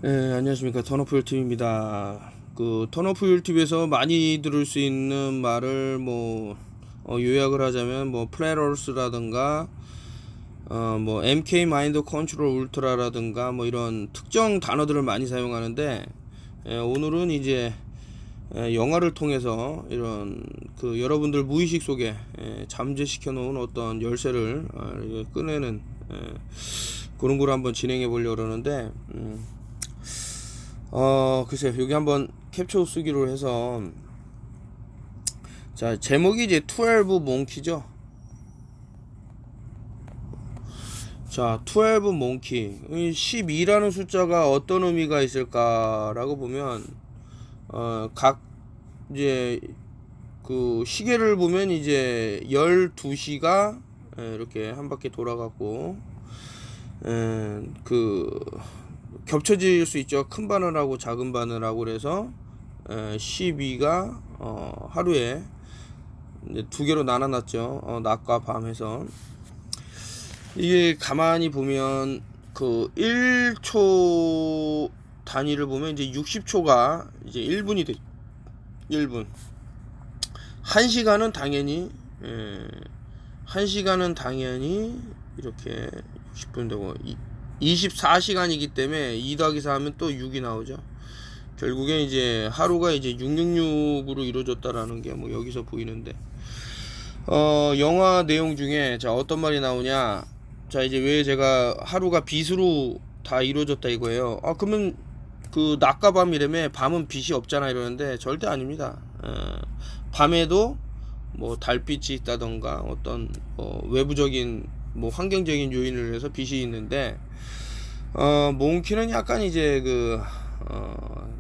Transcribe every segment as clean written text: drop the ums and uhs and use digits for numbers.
네, 안녕하십니까. 턴오프율TV입니다. 턴오프율TV에서 많이 들을 수 있는 말을 요약을 하자면 플래러스라든가 MK 마인드 컨트롤 울트라라든가 이런 특정 단어들을 많이 사용하는데, 오늘은 이제 영화를 통해서 이런 여러분들 무의식 속에 잠재시켜 놓은 어떤 열쇠를 꺼내는 그런 걸 한번 진행해 보려고 그러는데, 글쎄요. 여기 한번 캡처 쓰기로 해서, 자, 제목이 이제 12 몽키죠. 자, 12 몽키. 12라는 숫자가 어떤 의미가 있을까라고 보면, 각, 이제, 시계를 보면 이제 12시가 이렇게 한 바퀴 돌아갔고, 겹쳐질 수 있죠. 큰 바늘하고 작은 바늘하고. 그래서 12가 하루에 이제 두 개로 나눠놨죠. 낮과 밤 해서. 이게 가만히 보면 1초 단위를 보면 이제 60초가 이제 1분이 돼. 1분. 1시간은 당연히 1시간은 당연히 이렇게 60분 되고 24시간이기 때문에 2 더하기 4 하면 또 6이 나오죠. 결국엔 이제 하루가 이제 666으로 이루어졌다라는 게 여기서 보이는데, 영화 내용 중에 자 어떤 말이 나오냐. 자, 이제 왜 제가 하루가 빛으로 다 이루어졌다 이거예요. 그러면 낮과 밤이라며 밤은 빛이 없잖아 이러는데 절대 아닙니다. 밤에도 달빛이 있다던가 어떤 외부적인 환경적인 요인을 해서 빛이 있는데, 몽키는 약간 이제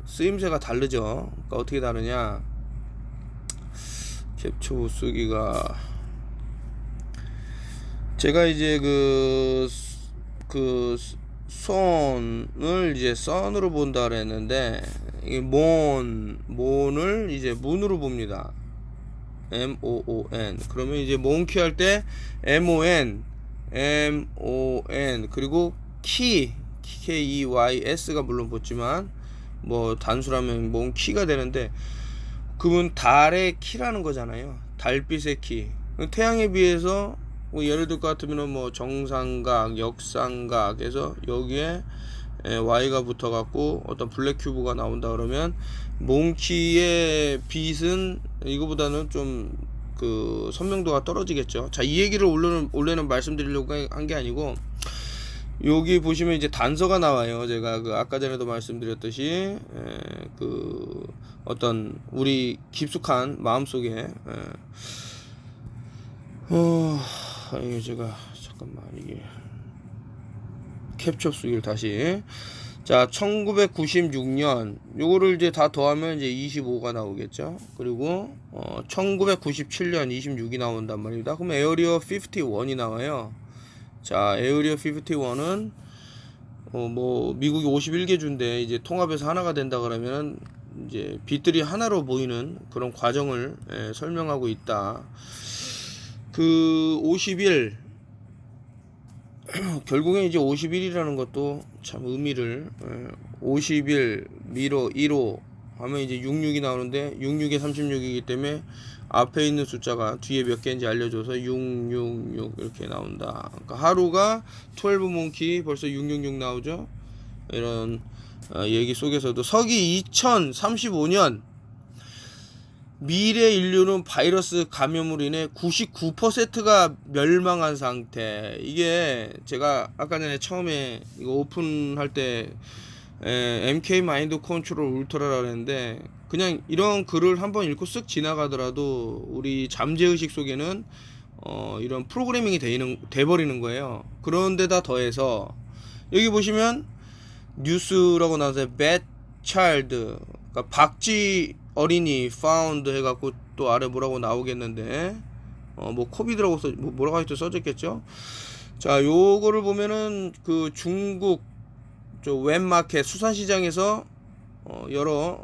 쓰임새가 다르죠. 그러니까 어떻게 다르냐. 캡처 쓰기가, 제가 이제 손을 이제 선으로 본다 그랬는데, 이 몬을 이제 문으로 봅니다. MOON. 그러면 이제 몽키 할 때 MON 그리고 키 KEYS가 물론 붙지만 단수라면 몽키가 되는데, 그건 달의 키라는 거잖아요. 달빛의 키. 태양에 비해서 예를 들 것 같으면 정삼각, 역삼각 해서 여기에 Y가 붙어 갖고 어떤 블랙 큐브가 나온다 그러면 몽키의 빛은 이거보다는 좀 선명도가 떨어지겠죠. 자, 이 얘기를 원래는 말씀드리려고 한 게 아니고, 여기 보시면 이제 단서가 나와요. 제가 아까 전에도 말씀드렸듯이 어떤 우리 깊숙한 마음속에 이게 제가 잠깐만 이게 캡처 수기를 다시. 자, 1996년 요거를 이제 다 더하면 이제 25가 나오겠죠. 그리고 1997년 26이 나온단 말입니다. 그럼 에어리어 51이 나와요. 자, 에어리어 51은 미국이 51개 주인데 이제 통합해서 하나가 된다 그러면 이제 빛들이 하나로 보이는 그런 과정을 설명하고 있다. 51 결국엔 이제 51이라는 것도 참 의미를, 51 미로 1호 하면 이제 66이 나오는데 66에 36이기 때문에 앞에 있는 숫자가 뒤에 몇 개인지 알려줘서 666 이렇게 나온다. 그러니까 하루가 12 몽키 벌써 666 나오죠. 이런 얘기 속에서도 서기 2035년 미래 인류는 바이러스 감염으로 인해 99%가 멸망한 상태. 이게 제가 아까 전에 처음에 이거 오픈할 때 MK 마인드 컨트롤 울트라라고 했는데, 그냥 이런 글을 한번 읽고 쓱 지나가더라도 우리 잠재의식 속에는 이런 프로그래밍이 돼버리는 거예요. 그런데다 더해서 여기 보시면 뉴스라고 나와서 bad child, 그러니까 박쥐 어린이 found 해갖고 또 아래 뭐라고 나오겠는데, 코비드라고 뭐라고 하여튼 써졌겠죠. 자, 요거를 보면은 중국 웹마켓 수산시장에서 여러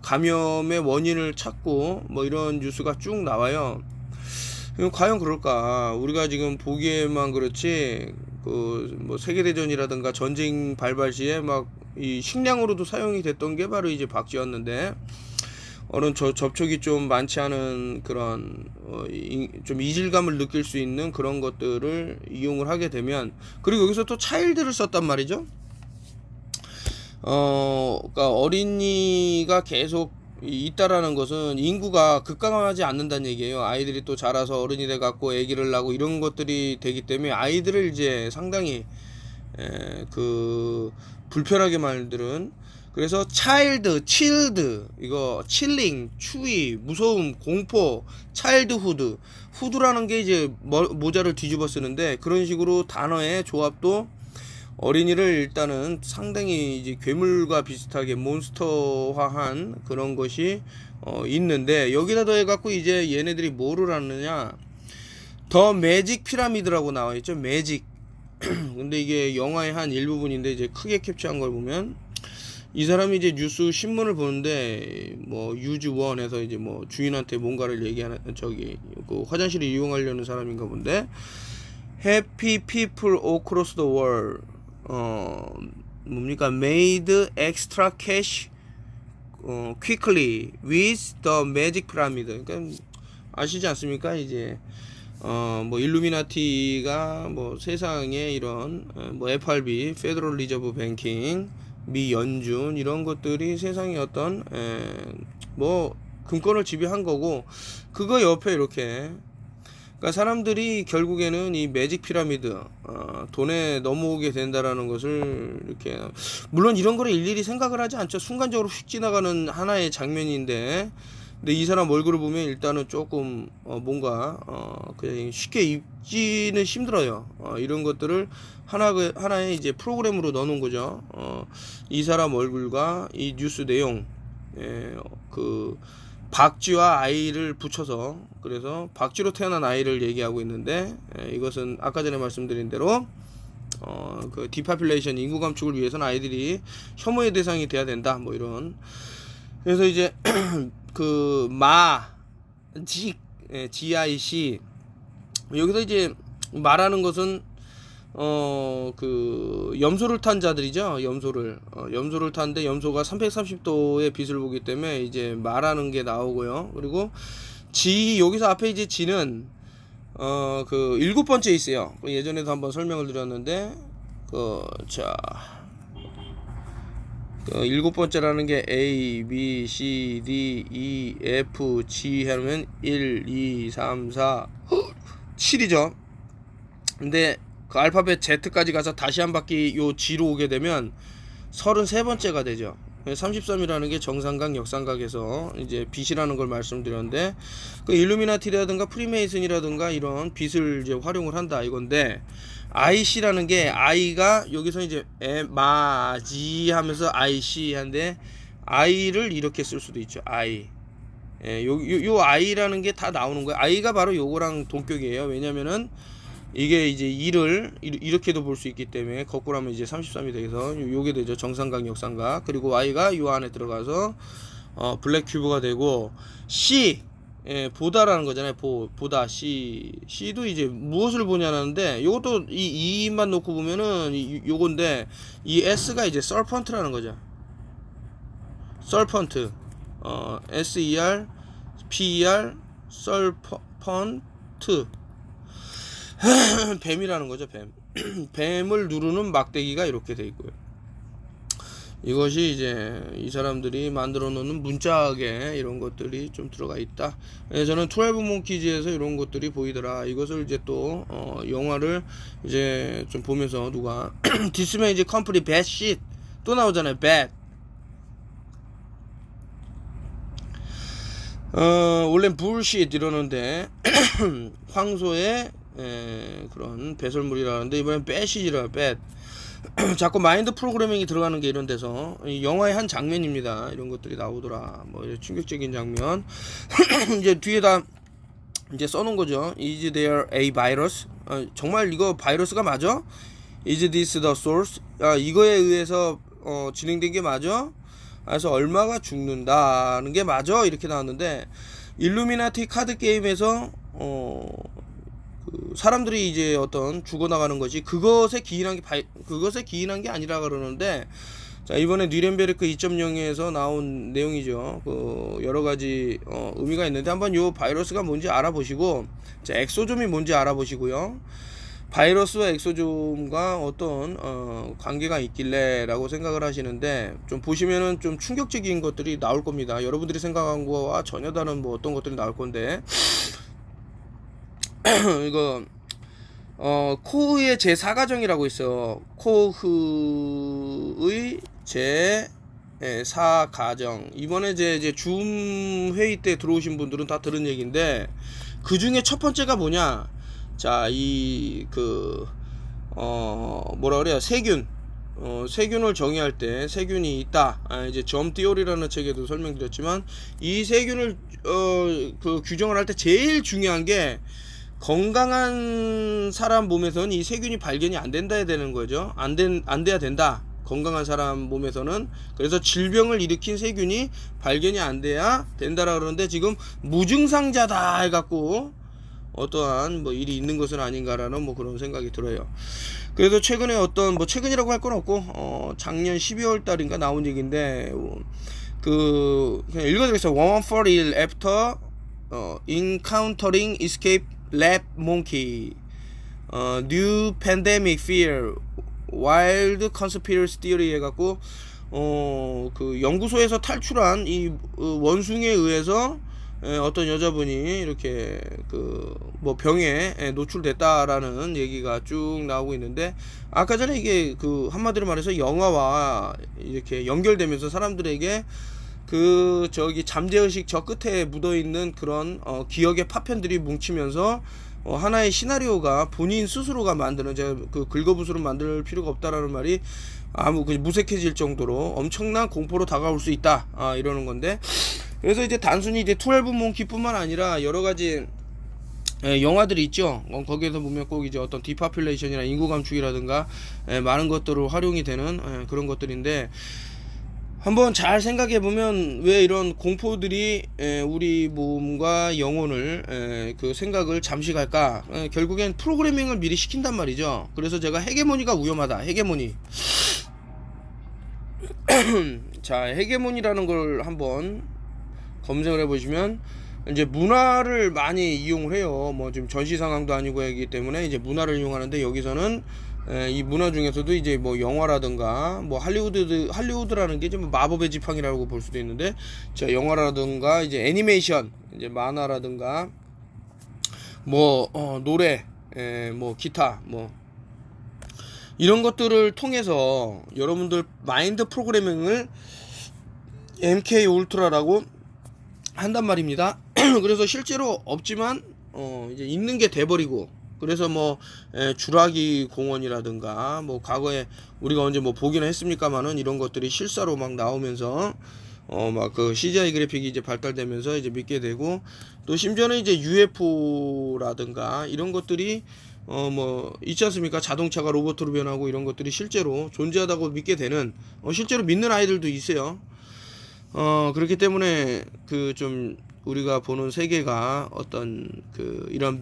감염의 원인을 찾고 이런 뉴스가 쭉 나와요. 과연 그럴까? 우리가 지금 보기에만 그렇지 세계대전이라든가 전쟁 발발 시에 이 식량으로도 사용이 됐던 게 바로 이제 박쥐였는데, 어느 접촉이 좀 많지 않은 그런 좀 이질감을 느낄 수 있는 그런 것들을 이용을 하게 되면, 그리고 여기서 또 차일드를 썼단 말이죠. 그러니까 어린이가 계속 있다라는 것은 인구가 급감하지 않는다는 얘기예요. 아이들이 또 자라서 어른이 돼 갖고 아기를 낳고 이런 것들이 되기 때문에 아이들을 이제 상당히 불편하게 만드는, 그래서 차일드, 칠드, 이거 칠링, 추위, 무서움, 공포, 차일드후드, 후드라는 게 이제 모자를 뒤집어 쓰는데, 그런 식으로 단어의 조합도 어린이를 일단은 상당히 이제 괴물과 비슷하게 몬스터화한 그런 것이 있는데, 여기다 더해 갖고 이제 얘네들이 뭐를 하느냐, 더 매직 피라미드라고 나와 있죠. 매직. 근데 이게 영화의 한 일부분인데, 이제 크게 캡처한 걸 보면 이 사람이 이제 뉴스 신문을 보는데, 뭐 유즈원에서 이제 뭐 주인한테 뭔가를 얘기하는, 그 화장실을 이용하려는 사람인가 본데, Happy people across the world 뭡니까, made extra cash quickly with the magic pyramid. 그러니까 아시지 않습니까? 이제 뭐 일루미나티가 뭐 세상에 이런 뭐 FRB, 페더럴 리저브 뱅킹, 미 연준 이런 것들이 세상의 어떤 뭐 금권을 지배한 거고, 그거 옆에 이렇게, 그러니까 사람들이 결국에는 이 매직 피라미드 돈에 넘어오게 된다라는 것을 이렇게, 물론 이런 거를 일일이 생각을 하지 않죠. 순간적으로 휙 지나가는 하나의 장면인데, 근데 이 사람 얼굴을 보면 일단은 조금 뭔가 그냥 쉽게 입지는 힘들어요. 이런 것들을 하나의 이제 프로그램으로 넣어놓은 거죠. 이 사람 얼굴과 이 뉴스 내용, 그 박쥐와 아이를 붙여서, 그래서 박쥐로 태어난 아이를 얘기하고 있는데, 이것은 아까 전에 말씀드린 대로 그 디파퓰레이션, 인구 감축을 위해서는 아이들이 혐오의 대상이 돼야 된다, 뭐 이런. 그래서 이제 그 GIC, 여기서 이제 말하는 것은 그 염소를 탄 자들이죠. 염소를 탔는데, 염소가 330도의 빛을 보기 때문에 이제 말하는 게 나오고요. 그리고 여기서 앞에 이제 G는 그 7번째 있어요. 예전에도 한번 설명을 드렸는데, 그 7번째라는 게 A, B, C, D, E, F, G 하면 1, 2, 3, 4, 7이죠. 근데 그 알파벳 Z까지 가서 다시 한 바퀴 요 G로 오게 되면 33번째가 되죠. 33이라는 게 정삼각, 역삼각에서 이제 빛이라는 걸 말씀드렸는데, 그 일루미나티라든가 프리메이슨이라든가 이런 빛을 이제 활용을 한다 이건데, IC라는 게 I가 여기서 이제 마지 하면서 IC 한데, I를 이렇게 쓸 수도 있죠. I. 요 I라는 게 다 나오는 거예요. I가 바로 요거랑 동격이에요. 왜냐면은 이게 이제 2를 이렇게도 볼 수 있기 때문에, 거꾸로 하면 이제 33이 돼서 요게 되죠. 정삼각, 역삼각. 그리고 Y가 요 안에 들어가서 블랙 큐브가 되고, C, 보다라는 거잖아요. 보다. C도 이제 무엇을 보냐는데, 요것도 이 2만 놓고 보면은 요건데, 이 S가 이제 서펀트라는 거죠. 서펀트. SER, PER, 서펀트. 뱀이라는 거죠. 뱀을 누르는 막대기가 이렇게 돼 있고요. 이것이 이제 이 사람들이 만들어 놓는 문짝에 이런 것들이 좀 들어가 있다. 저는 12 몽키즈에서 이런 것들이 보이더라. 이것을 이제 또 영화를 이제 좀 보면서 누가 디스면 이제 컴플리 bad shit 또 나오잖아요. bad. 원래 bullshit 이러는데 황소의 그런 배설물이라는데, 이번엔 배시지라 bad. 자꾸 마인드 프로그래밍이 들어가는 게 이런 데서, 영화의 한 장면입니다. 이런 것들이 나오더라. 뭐 충격적인 장면. 이제 뒤에다 이제 써놓은 거죠. Is there a virus? 정말 이거 바이러스가 맞아? Is this the source? 이거에 의해서 진행된 게 맞아? 그래서 얼마가 죽는다는 게 맞아? 이렇게 나왔는데, 일루미나티 카드 게임에서 사람들이 이제 어떤 죽어나가는 것이 그것에 기인한 게 아니라 그러는데, 자, 이번에 뉘렌베르크 2.0에서 나온 내용이죠. 그 여러 가지 의미가 있는데 한번 요 바이러스가 뭔지 알아보시고, 자, 엑소좀이 뭔지 알아보시고요. 바이러스와 엑소좀과 어떤 관계가 있길래라고 생각을 하시는데, 좀 보시면은 좀 충격적인 것들이 나올 겁니다. 여러분들이 생각한 거와 전혀 다른 뭐 어떤 것들이 나올 건데 이거 코흐의 제4가정이라고 있어요. 코흐의 제4가정. 이번에 이제 줌 회의 때 들어오신 분들은 다 들은 얘기인데, 그 중에 첫 번째가 뭐냐? 자, 뭐라 그래요? 세균. 세균을 정의할 때 세균이 있다. 이제 점 띠오리라는 책에도 설명드렸지만, 이 세균을 그 규정을 할 때 제일 중요한 게, 건강한 사람 몸에서는 이 세균이 발견이 안 된다 해야 되는 거죠. 안 돼야 된다. 건강한 사람 몸에서는. 그래서 질병을 일으킨 세균이 발견이 안 돼야 된다라 그러는데, 지금 무증상자다 해갖고 어떠한 뭐 일이 있는 것은 아닌가라는 뭐 그런 생각이 들어요. 그래서 최근에 어떤 뭐 최근이라고 할 건 없고 작년 12월 달인가 나온 얘기인데, 그냥 읽어드리겠습니다. 114일 after encountering escape lab monkey, new pandemic fear, wild conspiracy theory 해갖고 그 연구소에서 탈출한 이 원숭이에 의해서 어떤 여자분이 이렇게 그 뭐 병에 노출됐다라는 얘기가 쭉 나오고 있는데, 아까 전에 이게 그 한마디로 말해서 영화와 이렇게 연결되면서 사람들에게 그 저기 잠재의식 저 끝에 묻어있는 그런 기억의 파편들이 뭉치면서 하나의 시나리오가 본인 스스로가 만드는, 제가 그 긁어부스로 만들 필요가 없다라는 말이 아무 그 무색해질 정도로 엄청난 공포로 다가올 수 있다, 이러는 건데, 그래서 이제 단순히 이제 12몽키뿐만 아니라 여러 가지 영화들이 있죠. 거기에서 보면 꼭 이제 어떤 디파퓰레이션이나 인구 감축이라든가 많은 것들을 활용이 되는 그런 것들인데, 한번 잘 생각해 보면 왜 이런 공포들이 우리 몸과 영혼을 그 생각을 잠시 갈까? 결국엔 프로그래밍을 미리 시킨단 말이죠. 그래서 제가 헤게모니가 위험하다. 헤게모니. 자, 헤게모니라는 걸 한번 검색을 해보시면, 이제 문화를 많이 이용을 해요. 뭐 지금 전시 상황도 아니고 하기 때문에 이제 문화를 이용하는데, 여기서는 이 문화 중에서도 이제 뭐 영화라든가 뭐 할리우드라는 게 좀 마법의 지팡이라고 볼 수도 있는데, 자, 영화라든가 이제 애니메이션, 이제 만화라든가 뭐 노래, 뭐 기타, 뭐 이런 것들을 통해서 여러분들 마인드 프로그래밍을 MK 울트라라고 한단 말입니다. 그래서 실제로 없지만 이제 있는 게 돼버리고, 그래서 뭐 주라기 공원이라든가 뭐 과거에 우리가 언제 뭐 보기는 했습니까마는 이런 것들이 실사로 막 나오면서 막 그 CGI 그래픽이 이제 발달되면서 이제 믿게 되고, 또 심지어는 이제 UFO라든가 이런 것들이 뭐 있지 않습니까? 자동차가 로봇으로 변하고 이런 것들이 실제로 존재하다고 믿게 되는, 실제로 믿는 아이들도 있어요. 그렇기 때문에 그 좀 우리가 보는 세계가 어떤 그 이런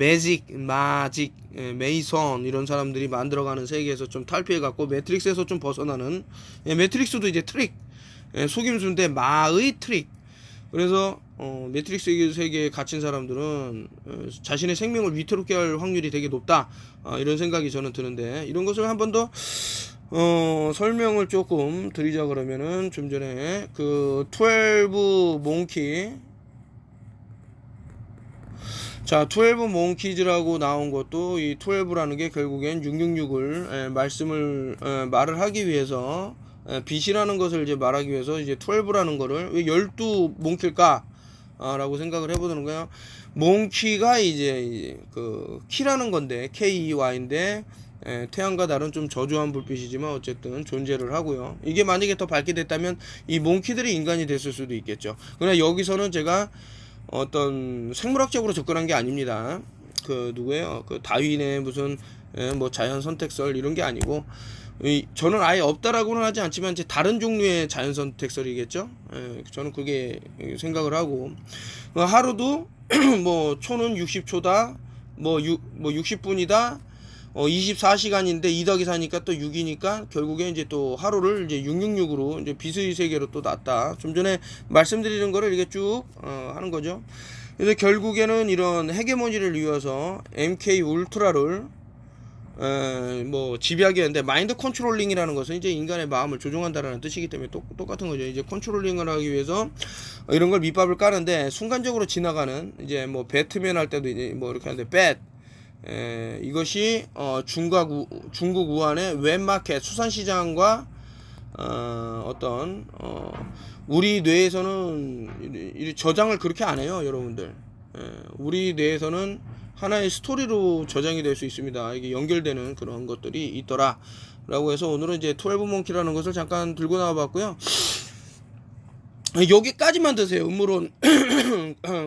마직, 메이선 이런 사람들이 만들어가는 세계에서 좀 탈피해갖고 매트릭스에서 좀 벗어나는, 매트릭스도 이제 트릭, 속임수인데 마의 트릭. 그래서 매트릭스 세계에 갇힌 사람들은 자신의 생명을 위태롭게 할 확률이 되게 높다, 이런 생각이 저는 드는데, 이런 것을 한 번 더 설명을 조금 드리자 그러면은, 좀 전에 그 12몽키, 자, 12몽키즈라고 나온 것도, 이 12라는 게 결국엔 666을 말을 하기 위해서, 빛이라는 것을 이제 말하기 위해서 이제 12라는 거를 왜 12몽키일까? 라고 생각을 해보는 거예요. 몽키가 이제 그 키라는 건데, KEY인데, 태양과 달은 좀 저조한 불빛이지만 어쨌든 존재를 하고요. 이게 만약에 더 밝게 됐다면 이 몽키들이 인간이 됐을 수도 있겠죠. 그러나 여기서는 제가 어떤 생물학적으로 접근한 게 아닙니다. 그 누구예요? 그 다윈의 무슨 뭐 자연 선택설 이런 게 아니고, 저는 아예 없다라고는 하지 않지만 이제 다른 종류의 자연 선택설이겠죠. 저는 그게 생각을 하고, 하루도 뭐 초는 60초다, 뭐 60분이다, 24시간인데 2 더하기 4니까 또 6이니까 결국에 이제 또 하루를 이제 666으로 이제 비수의 세계로 또 났다. 좀 전에 말씀드리는 거를 이게 쭉 하는 거죠. 그래서 결국에는 이런 헤게모니를 이어서 MK 울트라를 뭐 지배하게 하는데, 마인드 컨트롤링이라는 것은 이제 인간의 마음을 조종한다라는 뜻이기 때문에 똑같은 거죠. 이제 컨트롤링을 하기 위해서 이런 걸 밑밥을 까는데, 순간적으로 지나가는 이제 뭐 배트맨 할 때도 이제 뭐 이렇게 하는데 이것이 중국 우한의 웹마켓 수산시장과 우리 뇌에서는 저장을 그렇게 안 해요, 여러분들. 우리 뇌에서는 하나의 스토리로 저장이 될 수 있습니다. 이게 연결되는 그런 것들이 있더라 라고 해서 오늘은 이제 12몽키라는 것을 잠깐 들고 나와 봤고요. 여기까지만 드세요, 음모론.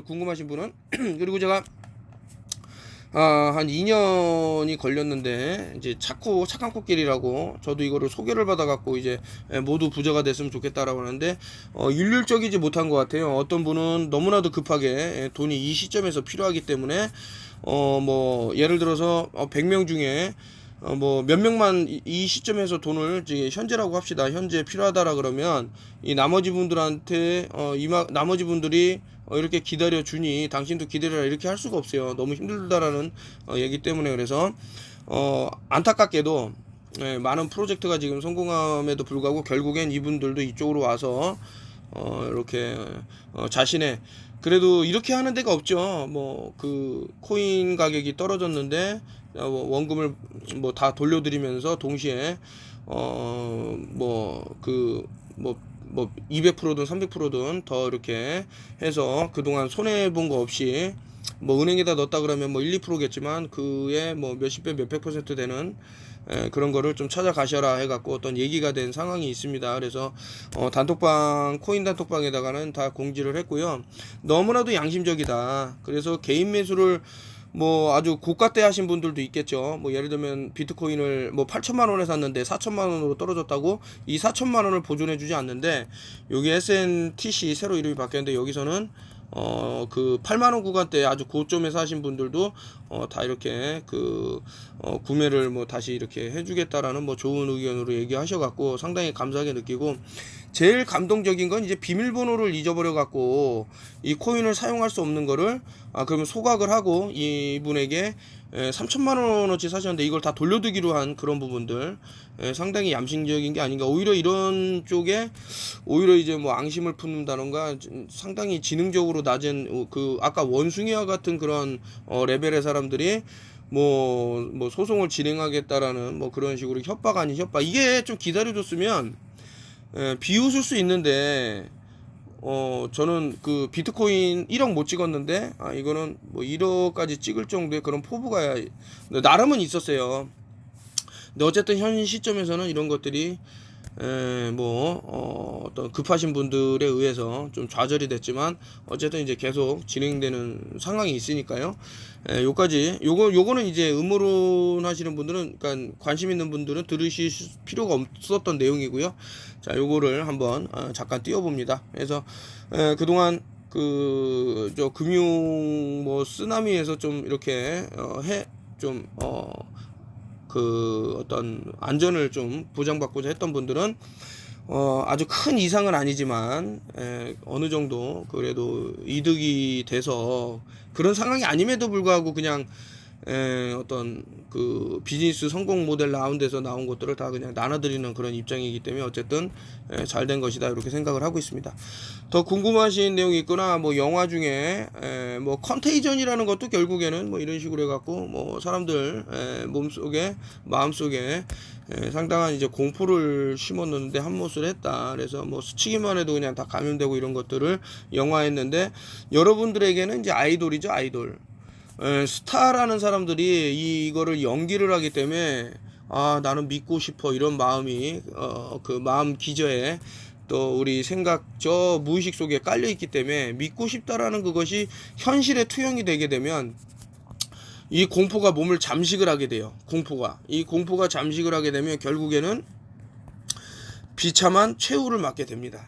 궁금하신 분은. 그리고 제가 한 2년이 걸렸는데, 이제 자꾸 착한 코끼리라고 저도 이거를 소개를 받아갖고 이제 모두 부자가 됐으면 좋겠다라고 하는데, 일률적이지 못한 것 같아요. 어떤 분은 너무나도 급하게 돈이 이 시점에서 필요하기 때문에 뭐 예를 들어서 100명 중에 뭐 몇 명만 이 시점에서 돈을 이제 현재라고 합시다. 현재 필요하다라 그러면 이 나머지 분들한테 나머지 분들이 이렇게 기다려 주니 당신도 기다려라 이렇게 할 수가 없어요. 너무 힘들다라는 얘기 때문에. 그래서 안타깝게도 많은 프로젝트가 지금 성공함에도 불구하고 결국엔 이분들도 이쪽으로 와서 이렇게 자신의, 그래도 이렇게 하는 데가 없죠. 뭐 그 코인 가격이 떨어졌는데 원금을 뭐 다 돌려드리면서 동시에 200%든 300%든 더 이렇게 해서 그동안 손해 본 거 없이 뭐 은행에다 넣었다 그러면 뭐 1, 2%겠지만 그에 뭐 몇십 배 몇백 퍼센트 되는 그런 거를 좀 찾아가셔라 해갖고 어떤 얘기가 된 상황이 있습니다. 그래서 단톡방, 코인 단톡방에다가는 다 공지를 했고요. 너무나도 양심적이다. 그래서 개인 매수를 뭐 아주 고가 때 하신 분들도 있겠죠. 뭐 예를 들면 비트코인을 뭐 8천만 원에 샀는데 4천만 원으로 떨어졌다고 이 4천만 원을 보존해 주지 않는데, 여기 SNTC 새로 이름이 바뀌었는데 여기서는 그 8만 원 구간대 아주 고점에 사신 분들도 다 이렇게 구매를 뭐 다시 이렇게 해주겠다라는 뭐 좋은 의견으로 얘기하셔갖고 상당히 감사하게 느끼고, 제일 감동적인 건 이제 비밀번호를 잊어버려갖고 이 코인을 사용할 수 없는 거를 그러면 소각을 하고 이분에게 3천만 원어치 사셨는데 이걸 다 돌려드기로 한 그런 부분들, 상당히 양심적인 게 아닌가. 오히려 이런 쪽에 오히려 이제 뭐 앙심을 품는다던가 상당히 지능적으로 낮은 아까 원숭이와 같은 그런 레벨의 사람들이 뭐 소송을 진행하겠다라는 뭐 그런 식으로 협박 아닌 협박, 이게 좀 기다려줬으면 비웃을 수 있는데, 저는 그 비트코인 1억 못 찍었는데 이거는 뭐 1억까지 찍을 정도의 그런 포부가 나름은 있었어요. 근데 어쨌든 현 시점에서는 이런 것들이 어떤 급하신 분들에 의해서 좀 좌절이 됐지만 어쨌든 이제 계속 진행되는 상황이 있으니까요. 요거는 이제 음모론 하시는 분들은, 그러니까 관심 있는 분들은 들으실 필요가 없었던 내용이고요. 자, 요거를 한번 잠깐 띄워봅니다. 그래서 그동안 저 금융 뭐 쓰나미에서 좀 이렇게 어떤 안전을 좀 보장받고자 했던 분들은 아주 큰 이상은 아니지만 어느 정도 그래도 이득이 돼서, 그런 상황이 아님에도 불구하고 그냥 어떤 그 비즈니스 성공 모델 라운드에서 나온 것들을 다 그냥 나눠드리는 그런 입장이기 때문에 어쨌든 잘 된 것이다 이렇게 생각을 하고 있습니다. 더 궁금하신 내용이 있거나 뭐 영화 중에 뭐 컨테이전이라는 것도 결국에는 뭐 이런 식으로 해갖고 뭐 사람들 마음속에 상당한 이제 공포를 심었는데 한몫을 했다. 그래서 뭐 스치기만 해도 그냥 다 감염되고 이런 것들을 영화했는데, 여러분들에게는 이제 아이돌이죠, 아이돌. 스타라는 사람들이 이거를 연기를 하기 때문에 나는 믿고 싶어 이런 마음이 그 마음 기저에 또 우리 생각 저 무의식 속에 깔려 있기 때문에 믿고 싶다라는 그것이 현실에 투영이 되게 되면 이 공포가 몸을 잠식을 하게 돼요. 이 공포가 잠식을 하게 되면 결국에는 비참한 최후를 맞게 됩니다.